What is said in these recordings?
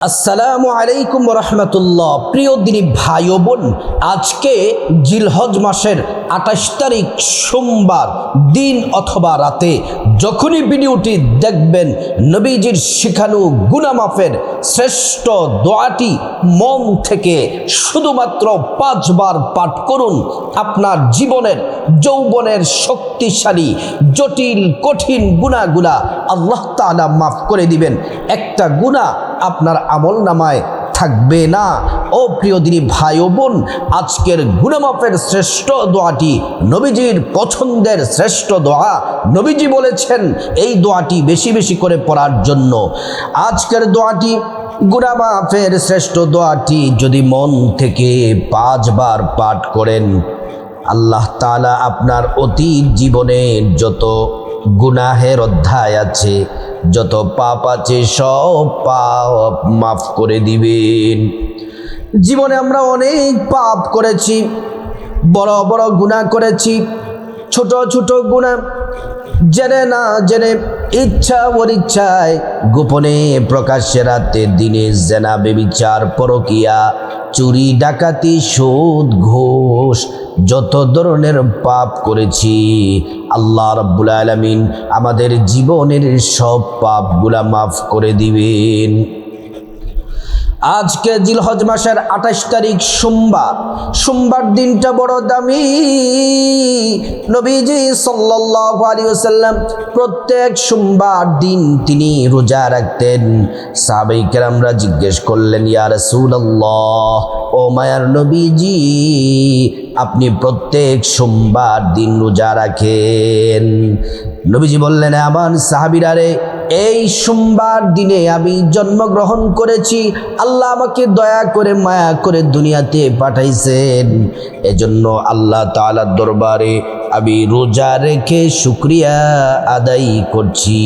আসসালামু আলাইকুম রহমতুল্লাহ। প্রিয় দিনী ভাই ও বোন, আজকে জিলহজ মাসের ২৮ তারিখ সোমবার দিন অথবা রাতে যখনই ভিডিওটি দেখবেন, নবীজির শিখানো গুনাহ মাফের শ্রেষ্ঠ দোয়াটি মন থেকে শুধুমাত্র ৫ বার পাঠ করুন। আপনার জীবনের যৌবনের শক্তিশালী জটিল কঠিন গুনাহগুলা আল্লাহ তাআলা মাফ করে দিবেন। একটা গুনাহ আপনার আমল নামায় থাকবে না। ও প্রিয় দিনী ভাই ও বোন, আজকের গুনাহ মাফের শ্রেষ্ঠ দোয়াটি নবীজির পছন্দের শ্রেষ্ঠ দোয়া। নবীজি বলেছেন এই দোয়াটি বেশি বেশি করে পড়ার জন্য। আজকের দোয়াটি গুনাহ মাফের শ্রেষ্ঠ দোয়াটি যদি মন থেকে ৫ বার পাঠ করেন, আল্লাহ তাআলা আপনার অতীত জীবনের যত গুনাহের অধ্যায় আছে, যত পাপ আছে, সব পাপ মাফ করে দিবেন। জীবনে আমরা অনেক পাপ করেছি, বড় বড় গুনাহ করেছি, ছোট ছোট গুনাহ জেনে না জেনে, ইচ্ছা অনিচ্ছায়, গোপনে প্রকাশ্যে, রাতে দিনে জেনা ব্যভিচার পরকিয়া চুরি ডাকাতি সুদ ঘুষ যত ধরনের পাপ করেছি, আল্লাহ রাব্বুল আলামিন আমাদের জীবনের সব পাপগুলা মাফ করে দিবেন। আজকে জিলহজ মাসের ২৮ তারিখ সোমবার দিনটা বড় দামি। নবীজি সাল্লাল্লাহু আলাইহি ওয়াসাল্লাম প্রত্যেক সোমবার দিন তিনি রোজা রাখতেন। সাহাবায়ে কেরামরা জিজ্ঞেস করলেন, ইয়া রাসূলুল্লাহ, ও মায়ার নবীজি, আপনি প্রত্যেক সোমবার দিন রোজা রাখেন? নবীজি বললেন, আমার সাহাবীরা রে, এই সোমবার দিনে আমি জন্মগ্রহণ করেছি। আল্লাহ আমাকে দয়া করে মায়া করে দুনিয়াতে পাঠাইছেন, এজন্য আল্লাহ তাআলার দরবারে আমি রোজা রেখে শুকরিয়া আদায় করছি।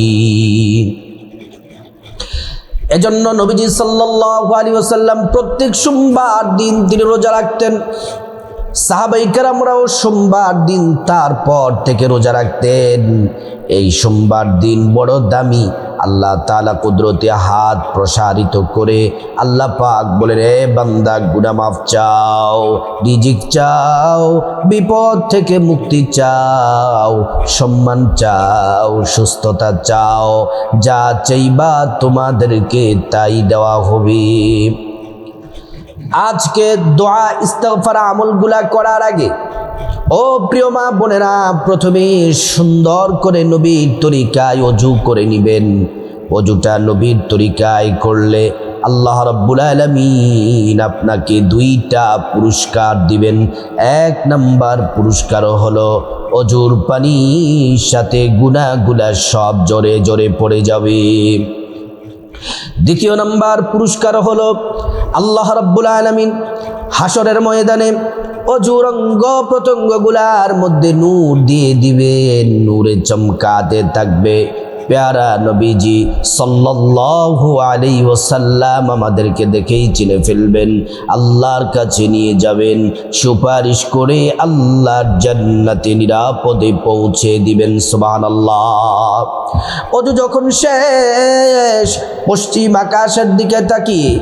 এজন্য নবীজি সাল্লাল্লাহু আলাইহি ওয়াসাল্লাম প্রত্যেক সোমবার দিন তিনি রোজা রাখতেন। সাহাবায়ে কেরামরাও সোমবার দিন তারপর থেকে রোজা রাখতেন। এই সোমবার দিন বড় দামি। আল্লাহ তাআলা কুদরতে হাত প্রসারিত করে আল্লাহ পাক বলেন, রে বান্দা, গুনাহ মাফ চাও, রিজিক চাও, বিপদ থেকে মুক্তি চাও, সম্মান চাও, সুস্থতা চাও, যা চাইবা তোমাদেরকে তাই দেওয়া হবে। আজকে দোয়া ইস্তিগফার আমলগুলা করার আগে, ও প্রিয় মা বোনেরা, প্রথমে সুন্দর করে নবীর তরিকায় অজু করে নেবেন। অজুটা নবীর তরিকায় করলে আল্লাহ রাব্বুল আলামিন আপনাকে ২টা পুরস্কার দিবেন। ১ নাম্বার পুরস্কার হলো অজুর পানির সাথে গুনাহগুলা সব জোরে জোরে পড়ে যাবে। ২য় নাম্বার পুরস্কার হলো আল্লাহ রাব্বুল আলামিন হাসরের ময়দানে অজুর অঙ্গ প্রত্যঙ্গগুলার মধ্যে নূর দিয়ে দিবেন, নূরে চমকাতে থাকবে। প্যারা নবীজি সাল্লাল্লাহু আলাইহি ওয়াসাল্লাম আমাদেরকে দেখেই চিনে ফেলবেন, আল্লাহর কাছে নিয়ে যাবেন, সুপারিশ করে আল্লাহর জান্নাতে নিরাপদে পৌঁছে দিবেন। সুবহানাল্লাহ। অজু যখন শেষ, পশ্চিম আকাশের দিকে তাকিয়ে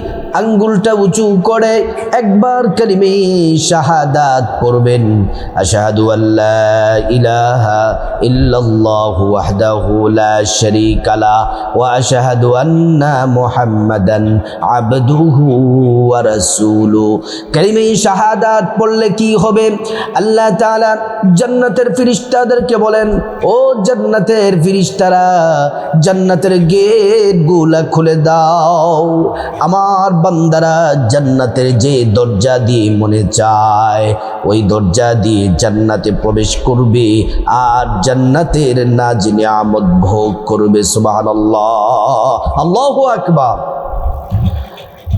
আঙ্গুলটা উঁচু করে একবার কালিমে শাহাদাত পড়বেন, আশহাদু আল্লা ইলাহা ইল্লাল্লাহু ওয়াহদাহু লা শারীকা লা ওয়া আশহাদু আন্না মুহাম্মাদান আবদুহু ওয়া রাসূলুহু। কালিমে শাহাদাত পড়লে কি হবে? আল্লাহ তাআলা জান্নাতের ফেরেশতাদেরকে বলেন, ও জান্নাতের ফেরেশতারা, জান্নাতের গেটগুলা খুলে দাও। আমার বান্দারা জান্নাতের যে দরজা দিয়ে মনে চায় ওই দরজা দিয়ে জান্নাতে প্রবেশ করবে আর জান্নাতের নাজ নিয়ামত ভোগ করবে। সুবহানাল্লাহ, আল্লাহু আকবার।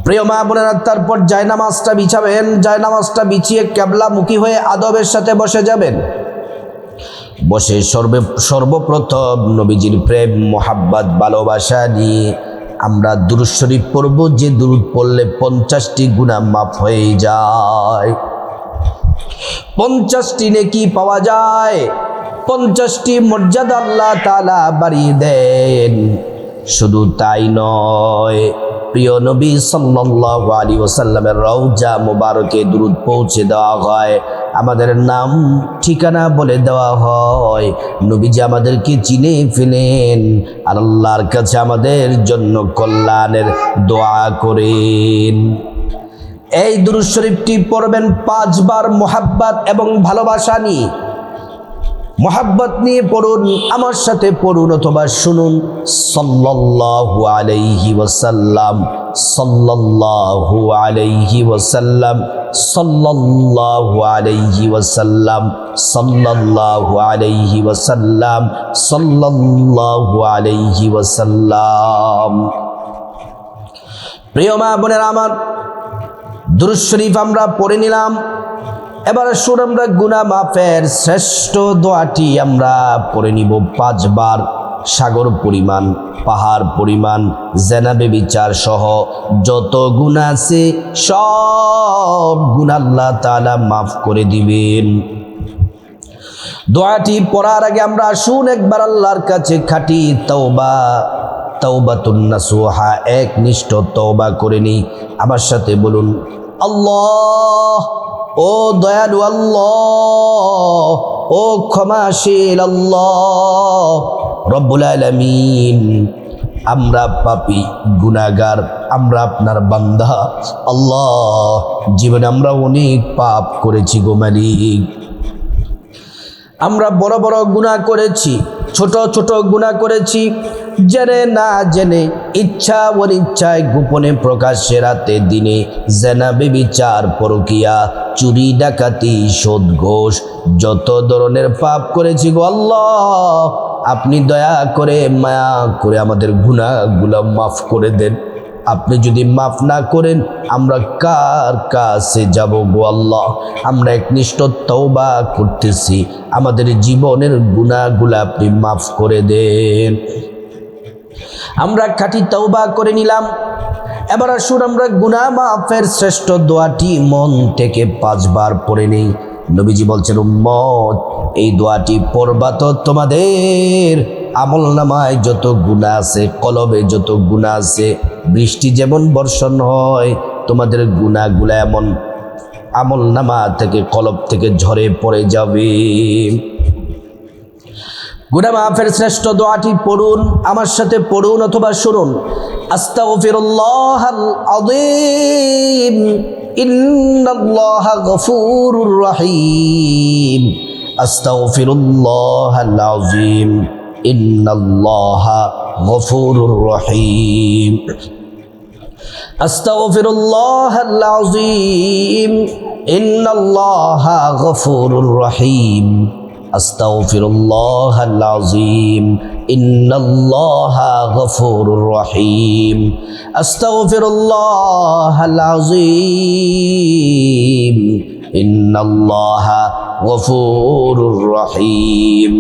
প্রিয় মা বোনেরা, তারপর জায়নামাজটা বিছাবেন। জায়নামাজটা বিছিয়ে কিবলামুখী হয়ে আদবের সাথে বসে যাবেন। বসে সর্বপ্রথম নবীজির প্রেম, মোহাব্বত, ভালোবাসা নিয়ে আমরা দুরূদ শরীফ পড়ব, যে দুরূদ পড়লে 50টি গুনাহ মাফ হয়ে যায়, 50টি নেকি পাওয়া যায়, 50টি মর্যাদা আল্লাহ তাআলা বাড়িয়ে দেন। শুধু তাই নয়, প্রিয় নবী সাল্লাল্লাহু আলাইহি ওয়াসাল্লামের রওজা মুবারকে দুরূদ পৌঁছে দেওয়া হয়, আমাদের নাম ঠিকানা বলে দেওয়া হয়, নবীজি আমাদেরকে চিনে ফেলেন আর আল্লাহর কাছে আমাদের জন্য কল্যাণের দোয়া করেন। এই দুরূদ শরীফটি পড়বেন 5 বার মুহাব্বত এবং ভালোবাসা নিয়ে। মোহাব্বত নিয়ে পড়ুন, আমার সাথে পড়ুন অথবা শুনুন। সাল্লাল্লাহু আলাইহি ওয়াসাল্লাম, সাল্লাল্লাহু আলাইহি ওয়াসাল্লাম, সাল্লাল্লাহু আলাইহি ওয়াসাল্লাম, সাল্লাল্লাহু আলাইহি ওয়াসাল্লাম, সাল্লাল্লাহু আলাইহি ওয়াসাল্লাম। প্রিয় মা বোনেরা আমার, দুরূদ শরীফ আমরা পড়ে নিলাম। এবার আসুন আমরা গুনাহ মাফের শ্রেষ্ঠ দোয়াটি আমরা পড়ে নিব 5 বার। সাগর পরিমাণ, পাহাড় পরিমাণ জেনাবে বিচার সহ যত গুনাহ আছে সব গুনাহ আল্লাহ তাআলা মাফ করে দিবেন। দোয়াটি পড়ার আগে আমরা আসুন একবার আল্লাহর কাছে খাঁটি তাওবাতুন নাসুহা একনিষ্ঠ তওবা করে নিই। আমার সাথে বলুন, আল্লাহ, ও দয়ালু আল্লাহ, ও ক্ষমাশীল আল্লাহ রব্বুল আলামিন, আমরা পাপী গুনাহগার, আমরা আপনার বান্দা আল্লাহ। জীবনে আমরা অনেক পাপ করেছি গো মালিক। আমরা বড় বড় গুনাহ করেছি, ছোট ছোট গুনাহ করেছি, জেনে না জেনে, ইচ্ছা অনিচ্ছায়, গোপনে প্রকাশ্যে, রাতে দিনে, জেনা ব্যভিচার পরকিয়া, চুরি ডাকাতি, সুদ ঘোষ, যত ধরনের পাপ করেছি গো আল্লাহ। আপনি দয়া করে মায়া করে আমাদের গুনাহগুলো মাফ করে দেন। আপনি যদি মাফ না করেন আমরা কার কাছে যাব গো আল্লাহ? আমরা একনিষ্ঠ তওবা করতেছি, আমাদের জীবনের গুনাহগুলো আপনি মাফ করে দেন। আমরা খাঁটি তওবা করে নিলাম। এবার আসুন আমরা গুনাহ মাফের শ্রেষ্ঠ দোয়াটি মন থেকে 5 বার পড়ে নেই। নবীজি বলছেন, উম্মত, এই দোয়াটি পড়বা তো তোমাদের আমলনামায় যত গুনাহ আছে, কলবে যত গুনাহ আছে, বৃষ্টি যেমন বর্ষণ হয়, তোমাদের গুনাহগুলা এমন আমলনামা থেকে, কলব থেকে ঝরে পড়ে যাবে। গুনাহ মাফের শ্রেষ্ঠ দোয়াটি পড়ুন, আমার সাথে পড়ুন অথবা শুনুন। আস্তাগফিরুল্লাহাল আযীম, ইন্নাল্লাহা গফুরুর রহিম। আস্তাগফিরুল্লাহাল আযীম, ইন্নাল্লাহা গফুরুর রহিম। আস্তাগফিরুল্লাহাল আযীম, ইন্নাল্লাহা গফুরুর রহিম। আস্তাগফিরুল্লাহাল আযীম, ইন্নাল্লাহা গফুরুর রহিম। আস্তাগফিরুল্লাহাল আযীম, ইন্নাল্লাহা গফুরুর রহিম।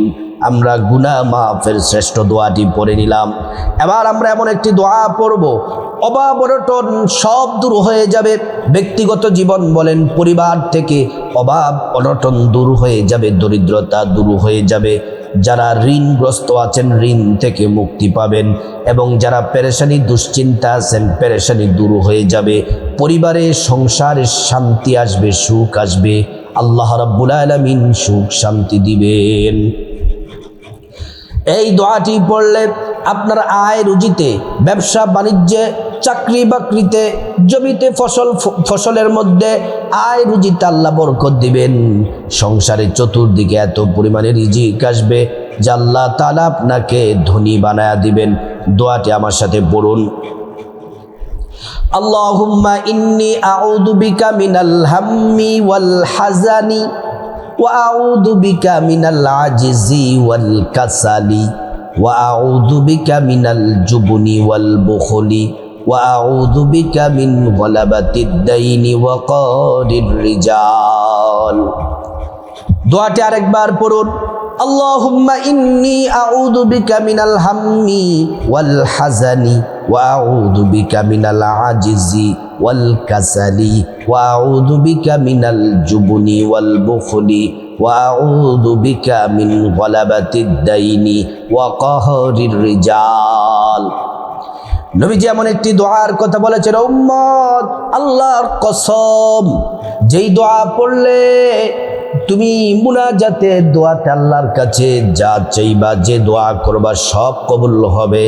আমরা গুনাহ মাফের শ্রেষ্ঠ দোয়াটি পড়ে নিলাম। এবার আমরা এমন একটি দোয়া পড়ব, অভাব অনটন সব দূর হয়ে যাবে। ব্যক্তিগত জীবন বলেন, পরিবার থেকে অভাব অনটন দূর হয়ে যাবে, দরিদ্রতা দূর হয়ে যাবে। যারা ঋণগ্রস্ত আছেন ঋণ থেকে মুক্তি পাবেন, এবং যারা পেরেশানি দুশ্চিন্তা আছেন পেরেশানি দূর হয়ে যাবে। পরিবারে সংসারে শান্তি আসবে, সুখ আসবে। আল্লাহ রাব্বুল আলামিন সুখ শান্তি দিবেন। এই দোয়াটি পড়লে আপনার আয় রুজিতে, ব্যবসা বাণিজ্যে, চাকরি বাকরিতে, জমিতে ফসলের মধ্যে আয় রুজিতে আল্লাহ বরকত দিবেন। সংসারে চতুর্দিকে এত পরিমাণে রিজিক আসবে যে আল্লাহ তাআলা আপনাকে ধনী বানায়া দিবেন। দোয়াটি আমার সাথে পড়ুন। আল্লাহুম্মা ইন্নী আউযু বিকা মিনাল হাম্মি ওয়াল হাযানি ওয়া আউযু বিকা মিনাল আজিজি ওয়াল কাসালি ওয়া আউযু বিকা মিনাল জুবনি ওয়াল বুখলি ওয়া আউযু বিকা মিন গলাবাতিদ দাইনি ওয়া কারির রিজাল। দোয়াটি আরেকবার পড়ুন। আল্লাহুম্মা ইন্নী আউযু বিকা মিনাল হাম্মি ওয়াল হাযানি ওয়া আউযু বিকা মিনাল আজিজি ওয়াল কাসালি ওয়া আউযু বিকা মিনাল জুবনি ওয়াল বুখলি ওয়া আউযু বিকা মিন গলাবাতিদ দাইনি ওয়া কাহরির রিজাল। নবীজি এমন একটি দোয়ার কথা বলেছেন, উম্মত আল্লাহর কসম, যেই দোয়া পড়লে তুমি মুনাজাতের দোয়াতে আল্লাহর কাছে যা চাইবা, যে দোয়া করবা সব কবুল হবে,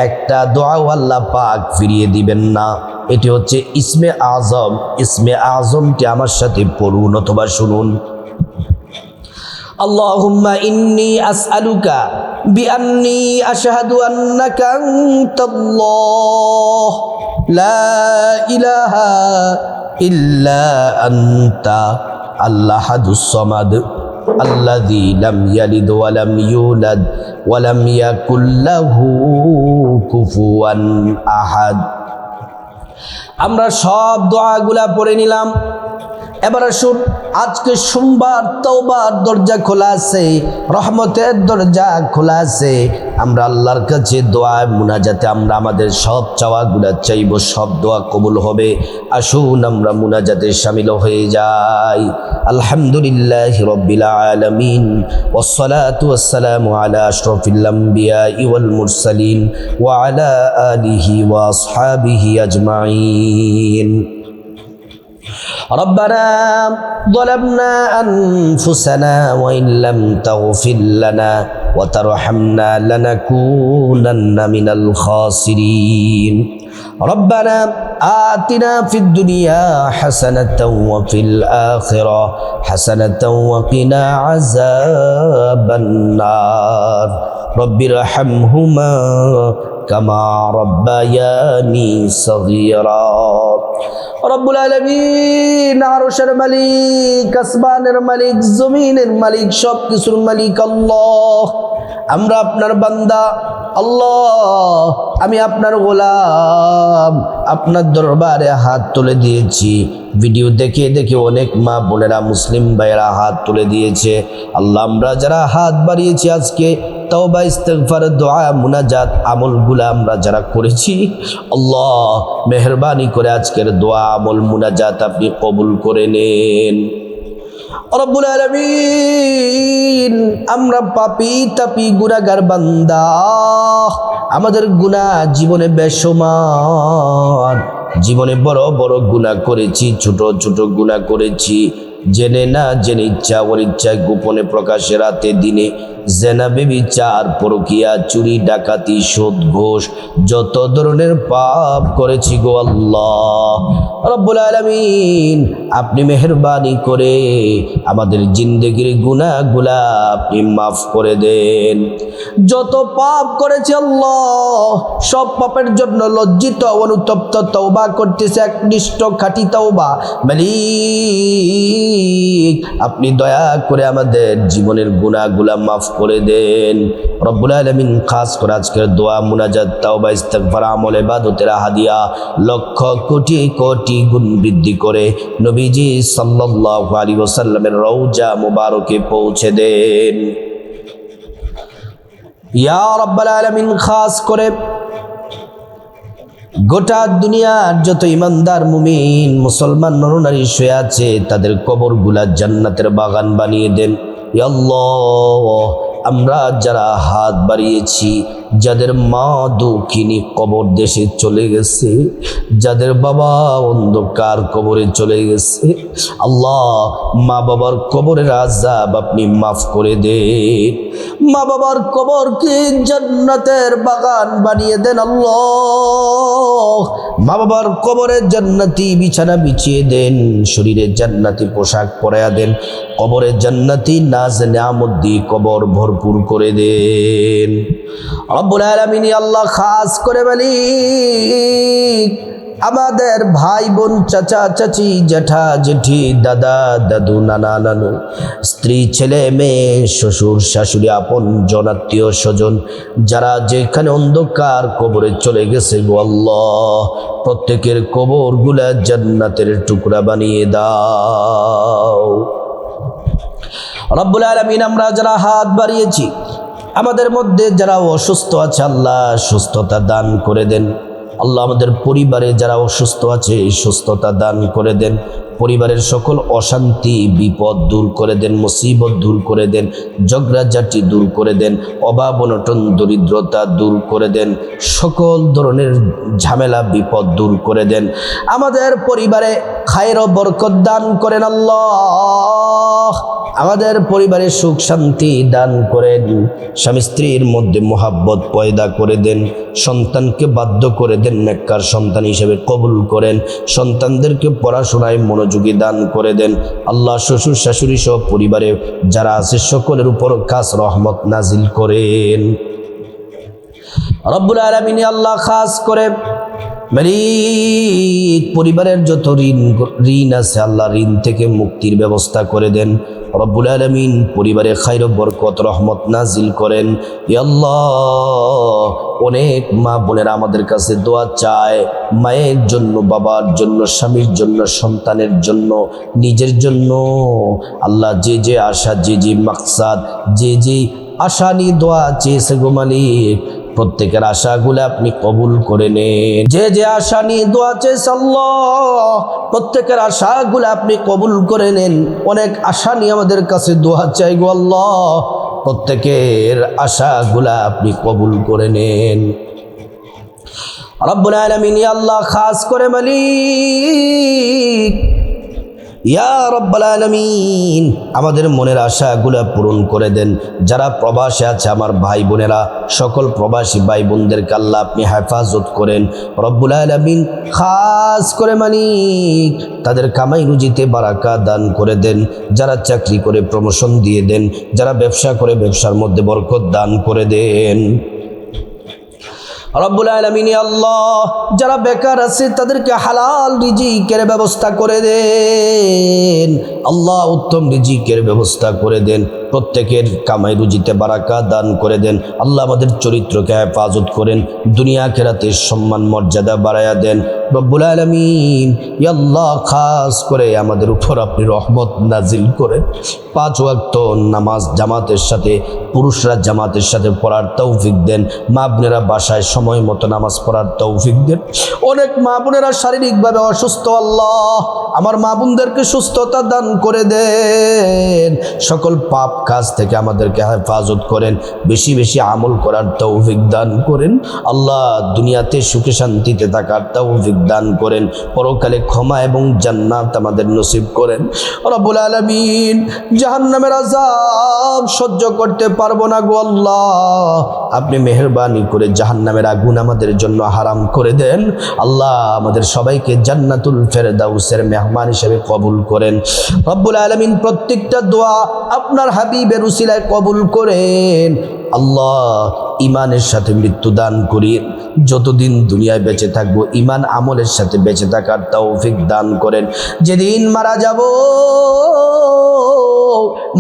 একটা দোয়াও আল্লাহ পাক ফিরিয়ে দিবেন না। এটি হচ্ছে ইসমে আজম। ইসমে আজমটি আমার সাথে পড়ুন অথবা শুনুন। আল্লাহুম্মা ইন্নী আসআলুকা বিআন্নী আশহাদু আন্নাকা আনতাল্লাহ লা ইলাহা ইল্লা আনতা আল্লাহাদুস সামাদ আল্লাযী লাম ইয়ালিদ ওয়া লাম ইউলাদ ওয়া লাম ইয়াকুল লাহু কুফুয়ান আহাদ। আমরা সব দোয়াগুলা পড়ে নিলাম। এবার আসুন, আজকে সোমবার, তওবার দরজা খোলা আছে, রহমতের দরজা খোলা আছে। আমরা আল্লাহর কাছে দোয়া মুনাজাতে আমরা আমাদের সব চাওয়াগুলা চাইব, সব দোয়া কবুল হবে। আসুন আমরা মুনাজাতে শামিল হয়ে যাই। আলহামদুলিল্লাহি রাব্বিল আলামিন ওয়াসসালাতু ওয়াসসালামু আলা আশরাফিল আমবিয়াই ওয়াল মুরসালিন ওয়া আলা আলিহি ওয়া আসহাবিহি আজমাইন। ربنا ظلمنا أنفسنا وإن لم تغفر لنا وترحمنا لنكونن من الخاسرين ربنا آتنا في الدنيا حسنة وفي الآخرة حسنة وقنا عذاب النار رب ارحمهما كما ربياني صغيرا রব্বুল আলামিন, আরশের মালিক, আসমানের মালিক, জমিনের মালিক, সব কিছুর মালিক আল্লাহ। আমরা আপনার বান্দা আল্লাহ, আমি আপনার গোলাম, আপনার দরবারে হাত তুলে দিয়েছি। ভিডিও দেখে দেখে অনেক মা বোনেরা, মুসলিম ভাইয়েরা হাত তুলে দিয়েছে। আল্লাহ, আমরা যারা হাত বাড়িয়েছি আজকে তওবা, ইস্তিগফার, দোয়া, মুনাজাত আমলগুলা আমরা যারা করেছি, আল্লাহ মেহেরবানি করে আজকের দোয়া, আমল, মুনাজাত আপনি কবুল করে নেন রব্বুল আলামিন। আমরা পাপী তাপী গুনাহগার বান্দা, আমাদের গুনাহ জীবনে বেসমান, জীবনে বড় বড় গুনাহ করেছি, ছোট ছোট গুনাহ করেছি, জেনে না জেনে, ইচ্ছা অনিচ্ছায়, গোপনে প্রকাশে, রাতে দিনে, জেনা, ব্যভিচার, পরকিয়া, চুরি, ডাকাতি, সুদ, ঘুষ, যত ধরনের পাপ করেছি গো আল্লাহ রব্বুল আলামিন। আপনি মেহেরবানি করে আমাদের জিন্দেগির গুনাহগুলা আপনি মাফ করে দেন। যত পাপ করেছি আল্লাহ, সব পাপের জন্য লজ্জিত, অনুতপ্ত তওবা করতেছে, একনিষ্ঠ খাঁটি তওবা। মালিক, আপনি দয়া করে আমাদের জীবনের গুনাহগুলা মাফ করে দেন রব্বুল আলামিন। খাস করে আজকের দোয়া, মুনাজাত, তাওবা, ইস্তিগফার, আমল, ইবাদতের হাদিয়া লক্ষ কোটি কোটি গুণ বৃদ্ধি করে নবীজি সাল্লাল্লাহু আলাইহি ওয়াসাল্লামের রওজা মুবারকে পৌঁছে দেন ইয়া রাব্বাল আলামিন। খাস করে গোটা দুনিয়ার যত ইমানদার মুমিন মুসলমান নরনারী শুয়ে আছে, তাদের কবরগুলা জান্নাতের বাগান বানিয়ে দেন ইয়া আল্লাহ। আমরা যারা হাত বাড়িয়েছি, যাদের মা দুঃখিনী কবর দেশে চলে গেছে, যাদের বাবা অন্ধকার কবরে চলে গেছে, আল্লাহ মা বাবার কবরের আযাব আপনি মাফ করে দেন। মা বাবার কবরকে জান্নাতের বাগান বানিয়ে দেন আল্লাহ। মা বাবার কবরে জান্নাতি বিছানা বিছিয়ে দেন, শরীরে জান্নাতি পোশাক পরায়া দেন, কবরে জান্নাতি নাজ নিয়ামত দিয়ে কবর ভরপুর করে দেন রব্বুল আলামিন। আল্লাহ, খাস করে মালিক, আমাদের ভাই বোন, চাচা চাচি, জ্যাঠা জেঠি, দাদা দাদু, নানা নানু, স্ত্রী ছেলে মেয়ে, শ্বশুর শাশুড়ি, আপন জন, আত্মীয় স্বজন, যারা যেখানে অন্ধকার কবরে চলে গেছে গো আল্লাহ, প্রত্যেকের কবরগুলা জান্নাতের টুকরা বানিয়ে দাও রব্বুল আলামিন। আমরা যারা হাত বাড়িয়েছি, আমাদের মধ্যে যারা অসুস্থ আছে, আল্লাহ সুস্থতা দান করে দেন আল্লাহ আমাদের পরিবারে যারা অসুস্থ আছে সুস্থতা দান করে দেন, পরিবারের সকল অশান্তি বিপদ দূর করে দেন, মুসিবত দূর করে দেন, ঝগড়াঝাটি দূর করে দেন, অভাব অনটন দরিদ্রতা দূর করে দেন, সকল ধরনের ঝামেলা বিপদ দূর করে দেন। আমাদের পরিবারে খায়ের ও বরকত দান করেন আল্লাহ। আমাদের পরিবারে সুখ শান্তি দান করেন, স্বামী স্ত্রীর মধ্যে মোহাব্বত পয়দা করে দেন, সন্তানকে বাধ্য করে দেন নেককার সন্তান হিসেবে কবুল করেন, সন্তানদেরকে পড়াশোনায় মনোযোগী দান করে দেন। আল্লাহ শ্বশুর শাশুড়ি সহ পরিবারে যারা আছে সকলের উপর খাস রহমত নাজিল করেন। রব্বুল আলামিন আল্লাহ খাস করে মালিক পরিবারের যত ঋণ আছে আল্লাহ ঋণ থেকে মুক্তির ব্যবস্থা করে দেন। রব্বুল আলামিন পরিবারে খায়র বরকত রহমত নাজিল করেন। ইয়া আল্লাহ, অনেক মা বোনেরা আমাদের কাছে দোয়া চায়, মায়ের জন্য, বাবার জন্য, স্বামীর জন্য, সন্তানের জন্য, নিজের জন্য। আল্লাহ যে যে আশা, যে যে মাকসাদ, যে যে আশা নিয়ে দোয়া চেয়েছে গো মালিক, প্রত্যেকের আশাগুলো আপনি কবুল করে নেন। যে যে আশা নিয়ে দোয়া চেয়েছে আল্লাহ, প্রত্যেকের আশাগুলো আপনি কবুল করে নেন। অনেক আশা নিয়ে আমাদের কাছে দোয়া চাই গো আল্লাহ, প্রত্যেকের আশাগুলা আপনি কবুল করে নেন। রব্বুল আলামিন আল্লাহ খাস করে মালিক ইয়া রব্বুল আলামিন আমাদের মনের আশাগুলা পূরণ করে দেন। যারা প্রবাসে আছে আমার ভাই বোনেরা, সকল প্রবাসী ভাই বোনদেরকে আল্লাহ আপনি হেফাজত করেন। রব্বুল আলামিন খাস করে মালিক তাদের কামাই রুজিতে বারাকা দান করে দেন। যারা চাকরি করে প্রমোশন দিয়ে দেন, যারা ব্যবসা করে ব্যবসার মধ্যে বরকত দান করে দেন। রব্বুল আলামিন আল্লাহ যারা বেকার আছে তাদেরকে হালাল রিজিকের ব্যবস্থা করে দেন। আল্লাহ উত্তম রিজিকের ব্যবস্থা করে দেন। প্রত্যেকের কামাই রুজিতে বারাকা দান করে দেন। আল্লাহ আমাদের চরিত্রকে হেফাজত করেন, দুনিয়া আখিরাতে সম্মান মর্যাদা বাড়ায়া দেন। রব্বুল আলামিন আল্লাহ খাস করে আমাদের উপর আপনি রহমত নাজিল করেন। 5 ওয়াক্ত নামাজ জামাতের সাথে, পুরুষরা জামাতের সাথে পড়ার তৌফিক দেন। মা বোনেরা বাসায় সময় মতো নামাজ পড়ার তৌফিক দেন। অনেক মা বোনেরা শারীরিকভাবে অসুস্থ, আল্লাহ আমার মা বোনদেরকে সুস্থতা দান করে দেন। সকল পাপ কাজ থেকে আমাদেরকে হেফাজত করেন। বেশি বেশি আমল করার তৌফিক দান করেন। আল্লাহ দুনিয়াতে সুখে শান্তিতে থাকার তৌফিক দান করেন। পরকালে ক্ষমা এবং জান্নাত আমাদের নসিব করেন। রব্বুল আলামিন জাহান্নামের আযাব সহ্য করতে পারবো না গো আল্লাহ, আপনি মেহেরবানি করে জাহান্নামের আগুন আমাদের জন্য হারাম করে দেন। আল্লাহ আমাদের সবাইকে জান্নাতুল ফেরদাউসের মেহমান হিসেবে কবুল করেন। রব্বুল আলামিন প্রত্যেকটা দোয়া আপনার হাবিবের উসিলায় কবুল করেন। আল্লাহ ইমানের সাথে মৃত্যু দান করেন। যতদিন দুনিয়ায় বেঁচে থাকবো ইমান আমলের সাথে বেঁচে থাকার তৌফিক দান করেন। যেদিন মারা যাব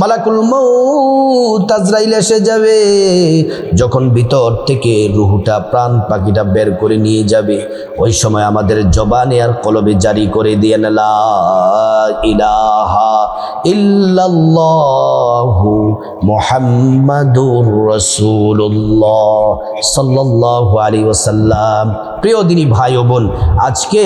মালাকুল মউত আজরাইল এসে যাবে, যখন ভিতর থেকে রুহুটা প্রাণ পাখিটা বের করে নিয়ে যাবে, ওই সময় আমাদের জবানে আর কলবে জারি করে দিয়ে লা ইলাহা ইল্লাল্লাহু মুহাম্মাদুর রাসূলুল্লাহ সাল্লাল্লাহু আলাইহি ওয়াসাল্লাম। প্রিয় দিনী ভাই ও বোন, আজকে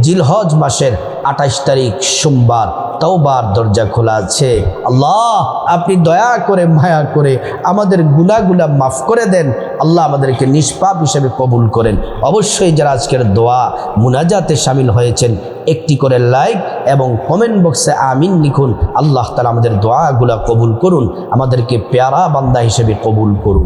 জিলহজ মাসের 28 তারিখ সোমবার, তওবার দরজা খোলা আছে। আল্লাহ আপনি দয়া করে মায়া করে আমাদের গুনাহগুলো মাফ করে দেন। আল্লাহ আমাদেরকে নিষ্পাপ হিসেবে কবুল করেন। অবশ্যই যারা আজকের দোয়া মুনাজাতে শামিল হয়েছেন একটি করে লাইক এবং কমেন্ট বক্সে আমিন লিখুন। আল্লাহ তাআলা আমাদের দোয়াগুলো কবুল করুন, আমাদেরকে পেয়ারা বান্দা হিসেবে কবুল করুন।